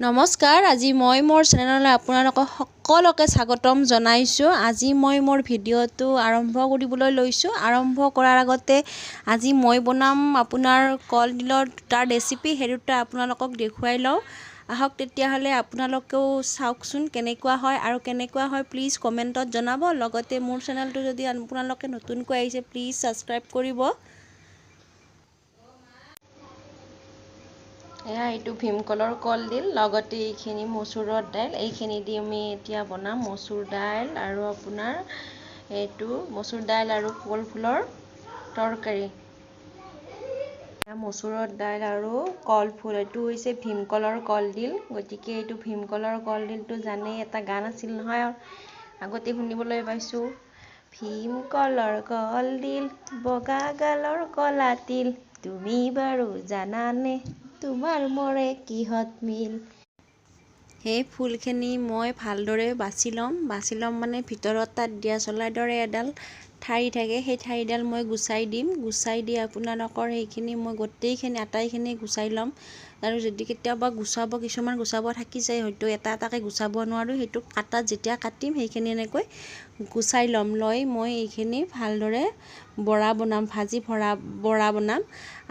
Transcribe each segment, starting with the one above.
নমস্কাৰ, আজি মই মোৰ চেনেললৈ আপোনালোকক সকলোকে স্বাগতম জনাইছোঁ। আজি মই মোৰ ভিডিঅ'টো আৰম্ভ কৰিবলৈ লৈছোঁ। আৰম্ভ কৰাৰ আগতে আজি মই বনাম আপোনাৰ কলডিলৰ দুটা ৰেচিপি, সেই দুটা আপোনালোকক দেখুৱাই লওঁ। আহক তেতিয়াহ'লে আপোনালোকেও চাওকচোন কেনেকুৱা হয় আৰু কেনেকুৱা হয় প্লিজ কমেণ্টত জনাব। লগতে মোৰ চেনেলটো যদি আপোনালোকে নতুনকৈ আহিছে প্লিজ ছাবস্ক্ৰাইব কৰিব। এইটো ভীমকলৰ কলডিল, লগতে এইখিনি মচুৰৰ দাইল। এইখিনি দি আমি এতিয়া বনাম মচুৰ দাইল আৰু আপোনাৰ এইটো মচুৰ দাইল আৰু কলফুলৰ তৰকাৰী। মচুৰৰ দাইল আৰু কলফুল, এইটো হৈছে ভীমকলৰ কলডিল। গতিকে এইটো ভীমকলৰ কলডিলটো জানেই, এটা গান আছিল নহয় আগতে শুনিবলৈ পাইছোঁ। ভীমকলৰ কলডিল, বগা গালৰ কলা তিল, তুমি বাৰু জানানে তোমাৰ মৰে কিহত মিল। সেই ফুলখিনি মই ভালদৰে বাছি ল'ম মানে ভিতৰত তাত দিয়াচলাৰ দৰে এডাল ঠাৰি থাকে, সেই ঠাৰিডাল মই গুচাই দিম। গুচাই দি আপোনালোকৰ সেইখিনি মই গোটেইখিনি আটাইখিনি গুচাই ল'ম। আৰু যদি কেতিয়াবা কিছুমান গুচাব থাকি যায়, হয়তো এটা এটাকৈ গুচাব নোৱাৰোঁ, সেইটো কাটাত যেতিয়া কাটিম সেইখিনি এনেকৈ গুচাই ল'ম। লৈ মই এইখিনি ভালদৰে বৰা বনাম, বৰা বনাম।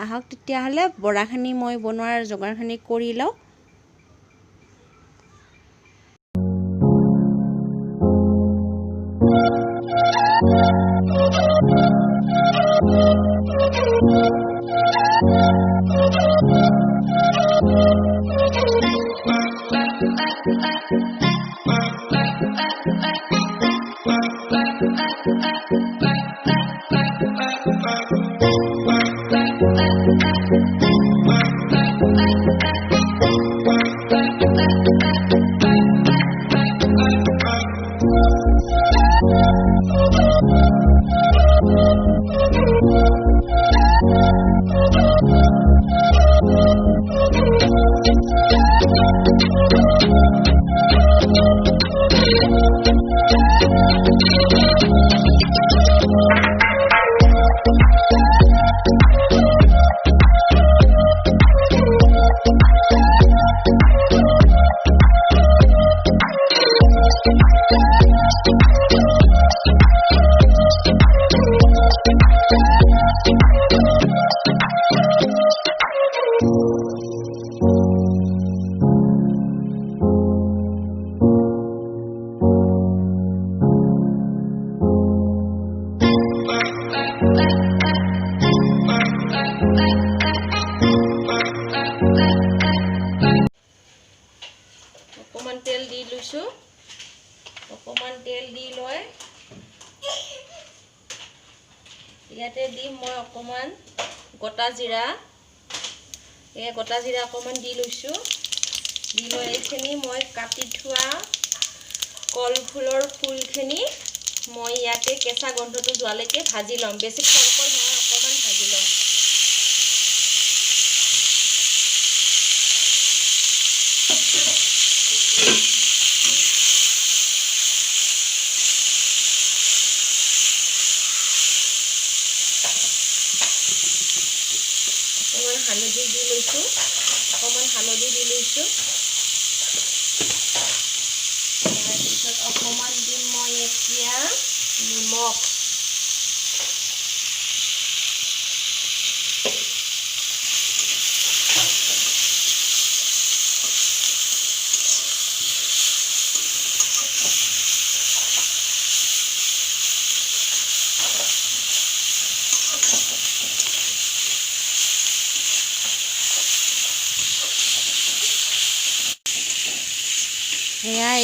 আহক তেতিয়াহ'লে বৰাখিনি মই বনোৱাৰ যোগাৰখিনি কৰি লওঁ। অকণমান তেল দি লৈছোঁ। অকণমান তেল দি লৈ ইয়াতে দিম মই অকণমান গোটা জিৰা। গোটা জিৰা অকণমান দি লৈছোঁ। দি লৈ এইখিনি মই কাটি থোৱা কলফুলৰ ফুলখিনি মই ইয়াতে কেঁচা গন্ধটো যোৱালৈকে ভাজি ল'ম। বেছি খৰকৈ নহয়, অকণমান ভাজি ল'ম। অকণমান হালধি দি লৈছোঁ। তাৰপিছত অকণমান দিম মই এতিয়া নিমখ।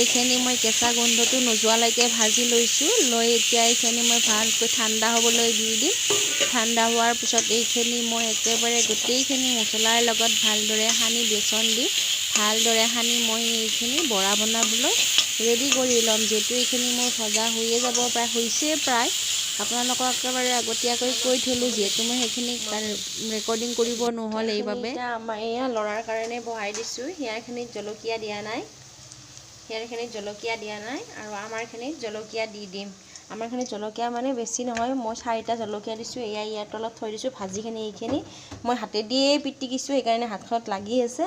এইখিনি মই কেঁচা গোন্ধটো নোযোৱালৈকে ভাজি লৈছোঁ। লৈ এতিয়া এইখিনি মই ভালকৈ ঠাণ্ডা হ'বলৈ দি দিম। ঠাণ্ডা হোৱাৰ পিছত এইখিনি মই একেবাৰে গোটেইখিনি মছলাৰ লগত ভালদৰে সানি বেচন দি ভালদৰে সানি মই এইখিনি বৰা বনাবলৈ ৰেডি কৰি ল'ম। যিহেতু এইখিনি মোৰ ভজা হৈয়ে যাব হৈছে প্ৰায়। আপোনালোকক একেবাৰে আগতীয়াকৈ কৈ থলোঁ, যিহেতু মই সেইখিনি ৰেকৰ্ডিং কৰিব নহ'ল এইবাবে। আমাৰ এয়া লৰাৰ কাৰণে বহাই দিছোঁ। সিয়াৰখিনিত জলকীয়া দিয়া নাই আৰু আমাৰখিনিত জলকীয়া দি দিম। আমাৰখিনি জলকীয়া মানে বেছি নহয় মই 4টা জলকীয়া দিছোঁ এয়া ইয়াৰ তলত থৈ দিছোঁ ভাজিখিনি এইখিনি মই হাতেদিয়ে পিটিকিছোঁ সেইকাৰণে হাতখনত লাগি আছে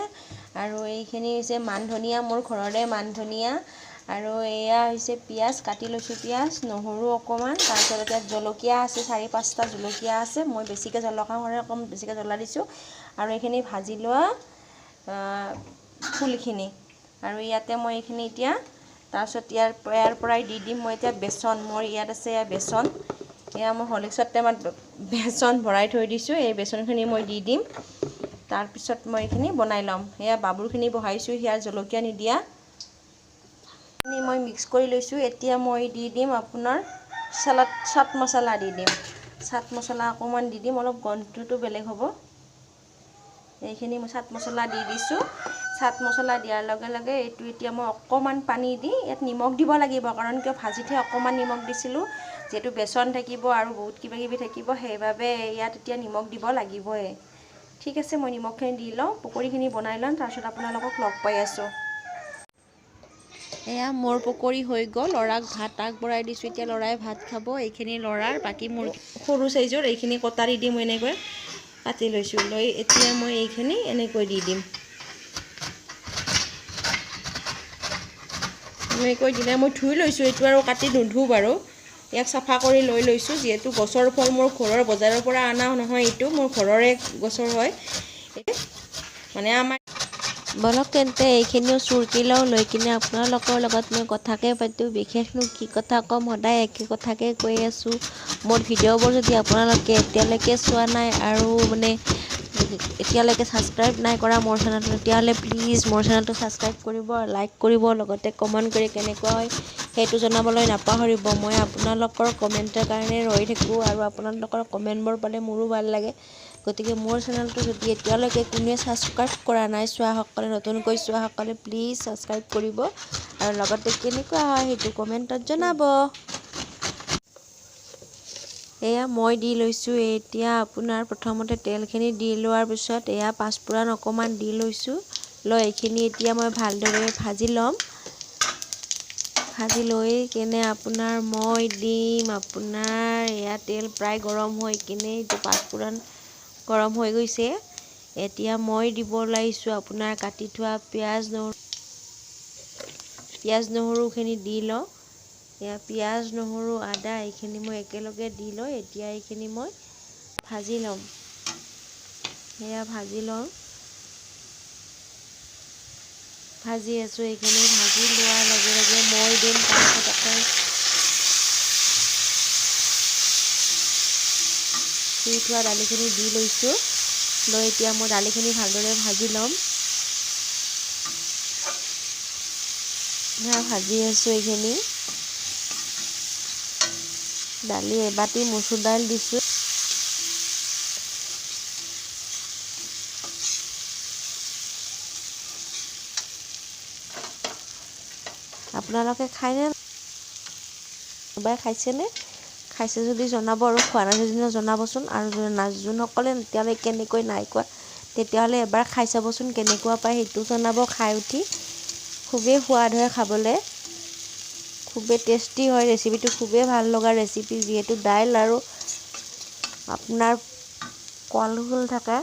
আৰু এইখিনি হৈছে মান ধনিয়া মোৰ ঘৰৰে মান ধনিয়া আৰু এয়া হৈছে পিঁয়াজ কাটি লৈছোঁ পিঁয়াজ নহৰু অকণমান তাৰপিছত ইয়াত জলকীয়া আছে 4-5টা জলকীয়া আছে মই বেছিকৈ জ্বলা খাওঁ অকণ বেছিকৈ জ্বলা দিছোঁ আৰু এইখিনি ভাজি লোৱা ফুলখিনি আৰু ইয়াতে মই এইখিনি এতিয়া তাৰপিছত ইয়াৰ পৰাই দি দিম মই এতিয়া বেচন মোৰ ইয়াত আছে বেচন এয়া মই হৰলিক্সৰ টেমাত বেচন ভৰাই থৈ দিছোঁ এই বেচনখিনি মই দি দিম তাৰপিছত মই এইখিনি বনাই ল'ম এয়া বাবুৰখিনি বহাইছোঁ ইয়াৰ জলকীয়া নিদিয়া মই মিক্স কৰি লৈছোঁ এতিয়া মই দি দিম আপোনাৰ চাট মছলা দি দিম চাট মছলা অকণমান দি দিম অলপ গন্ধটো বেলেগ হ'ব এইখিনি মই চাট মছলা দি দিছোঁ চাট মছলা দিয়াৰ লগে লগে এইটো এতিয়া মই অকণমান পানী দি ইয়াত নিমখ দিব লাগিব কাৰণ কিয় ভাজিতে অকণমান নিমখ দিছিলোঁ যিহেতু বেচন থাকিব আৰু বহুত কিবা কিবি থাকিব সেইবাবে ইয়াত এতিয়া নিমখ দিব লাগিবই ঠিক আছে মই নিমখখিনি দি লওঁ পকৰীখিনি বনাই ল'ম তাৰপিছত আপোনালোকক লগ পাই আছোঁ এয়া মোৰ পকৰী হৈ গ'ল ল'ৰাক ভাত আগবঢ়াই দিছোঁ এতিয়া ল'ৰাই ভাত খাব এইখিনি ল'ৰাৰ বাকী মোৰ সৰু চাইজৰ এইখিনি কটাৰী দি মই এনেকৈ কাটি লৈছোঁ লৈ এতিয়া মই এইখিনি এনেকৈ দি দিম এনেকৈ দিলে মই ধুই লৈছোঁ এইটো আৰু কাটি নুধুও বাৰু ইয়াক চাফা কৰি লৈ লৈছোঁ যিহেতু গছৰ ফল মোৰ ঘৰৰ বজাৰৰ পৰা অনা নহয় এইটো মোৰ ঘৰৰে গছৰ হয় মানে আমাৰ বলক তেন্তে এইখিনিও চুৰকি লওঁ লৈ কিনে আপোনালোকৰ লগত মই কথাকে পাতোঁ বিশেষনো কি কথা ক'ম সদায় একে কথাকে কৈ আছোঁ মোৰ ভিডিঅ'বোৰ যদি আপোনালোকে এতিয়ালৈকে চোৱা নাই আৰু মানে এতিয়ালৈকে ছাবস্ক্ৰাইব নাই কৰা মোৰ চেনেলটো তেতিয়াহ'লে প্লিজ মোৰ চেনেলটো ছাবস্ক্ৰাইব কৰিব লাইক কৰিব লগতে কমেণ্ট কৰি কেনেকুৱা হয় সেইটো জনাবলৈ নাপাহৰিব মই আপোনালোকৰ কমেণ্টৰ কাৰণে ৰৈ থাকোঁ আৰু আপোনালোকৰ কমেণ্টবোৰ পালে মোৰো ভাল লাগে গতিকে মোৰ চেনেলটো যদি এতিয়ালৈকে কোনোৱে ছাবস্ক্ৰাইব কৰা নাই চোৱাসকলে নতুনকৈ চোৱাসকলে প্লিজ ছাবস্ক্ৰাইব কৰিব আৰু লগতে কেনেকুৱা হয় সেইটো কমেণ্টত জনাব এয়া মই দি লৈছোঁ এতিয়া আপোনাৰ প্ৰথমতে তেলখিনি দি লোৱাৰ পিছত এয়া পাঁচফোৰণ অকণমান দি লৈছোঁ লৈ এইখিনি এতিয়া মই ভালদৰে ভাজি ল'ম ভাজি লৈ কিনে আপোনাৰ মই দিম আপোনাৰ এয়া তেল প্ৰায় গৰম হৈ কিনে এইটো পাঁচফোৰণ গৰম হৈ গৈছে এতিয়া মই দিব ওলাইছোঁ আপোনাৰ কাটি থোৱা পিঁয়াজ নহৰুখিনি দি লওঁ এয়া পিঁয়াজ নহৰু আদা এইখিনি মই একেলগে দি লৈ এতিয়া এইখিনি মই ভাজি ল'ম এয়া ভাজি লওঁ ভাজি আছোঁ এইখিনি ভাজি লোৱাৰ লগে লগে মই দিম তাৰপিছত আকৌ ধুই থোৱা দালিখিনি দি লৈছোঁ লৈ এতিয়া মই দালিখিনি ভালদৰে ভাজি ল'ম ভাজি আছোঁ এইখিনি দালি এবাটি মচুৰ দাইল দিছোঁ আপোনালোকে খায়নে এবাৰ খাইছেনে খাইছে যদি জনাব আৰু খোৱা নাই যদি জনাবচোন আৰু যোনসকলে এতিয়ালৈকে কেনেকৈ নাই খোৱা তেতিয়াহ'লে এবাৰ খাই চাবচোন কেনেকুৱা পায় সেইটো জনাব খাই উঠি খুবেই সোৱাদ হয় খাবলৈ খুবেই টেষ্টি হয় ৰেচিপিটো খুবেই ভাল লগা ৰেচিপি যিহেতু দাইল আৰু আপোনাৰ কলফুল থাকে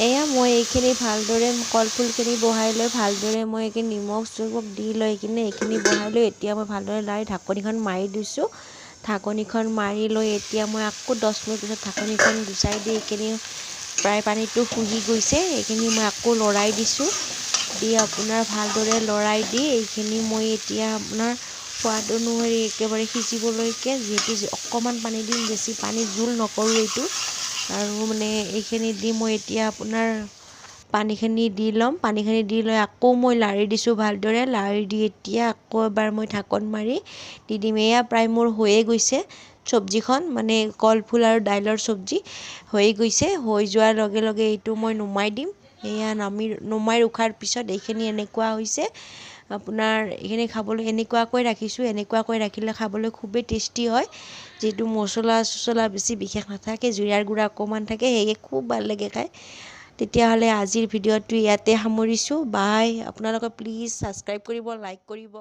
এয়া মই এইখিনি ভালদৰে কলফুলখিনি বহাই লৈ ভালদৰে মই এইখিনি নিমখ দি লৈ কিনে এইখিনি বহাই লৈ এতিয়া মই ভালদৰে লাৰি ঢাকনিখন মাৰি দিছোঁ ঢাকনিখন মাৰি লৈ এতিয়া মই আকৌ 10 মিনিট পিছত ঢাকনিখন গুচাই দি এইখিনি প্ৰায় পানীটো শুহি গৈছে এইখিনি মই আকৌ লৰাই দিছোঁ দি আপোনাৰ ভালদৰে লৰাই দি এইখিনি মই এতিয়া আপোনাৰ সোৱাদ অনুসৰি একেবাৰে সিজিবলৈকে যিহেতু অকণমান পানী দিম, বেছি পানী জোল নকৰোঁ এইটো। আৰু মানে এইখিনি দি মই এতিয়া আপোনাৰ পানীখিনি দি ল'ম। পানীখিনি দি লৈ আকৌ মই লাৰি দিছোঁ ভালদৰে। লাৰি দি এতিয়া আকৌ এবাৰ মই ঢাকন মাৰি দি দিম। এয়া প্ৰায় মোৰ হৈয়ে গৈছে চব্জিখন, মানে কলফুল আৰু দাইলৰ চব্জি হৈয়ে গৈছে। হৈ যোৱাৰ লগে লগে এইটো মই নমাই দিম। এয়া নমাই ৰখাৰ পিছত এইখিনি এনেকুৱা হৈছে আপোনাৰ। এইখিনি খাবলৈ এনেকুৱাকৈ ৰাখিছোঁ। এনেকুৱাকৈ ৰাখিলে খাবলৈ খুবেই টেষ্টি হয়, যিহেতু মছলা চছলা বেছি বিশেষ নাথাকে, জিৰাৰ গুড়া অকণমান থাকে, সেয়ে খুব ভাল লাগে খাই। তেতিয়াহ'লে আজিৰ ভিডিঅ'টো ইয়াতে সামৰিছোঁ। বাই। আপোনালোকে প্লিজ ছাবস্ক্ৰাইব কৰিব, লাইক কৰিব।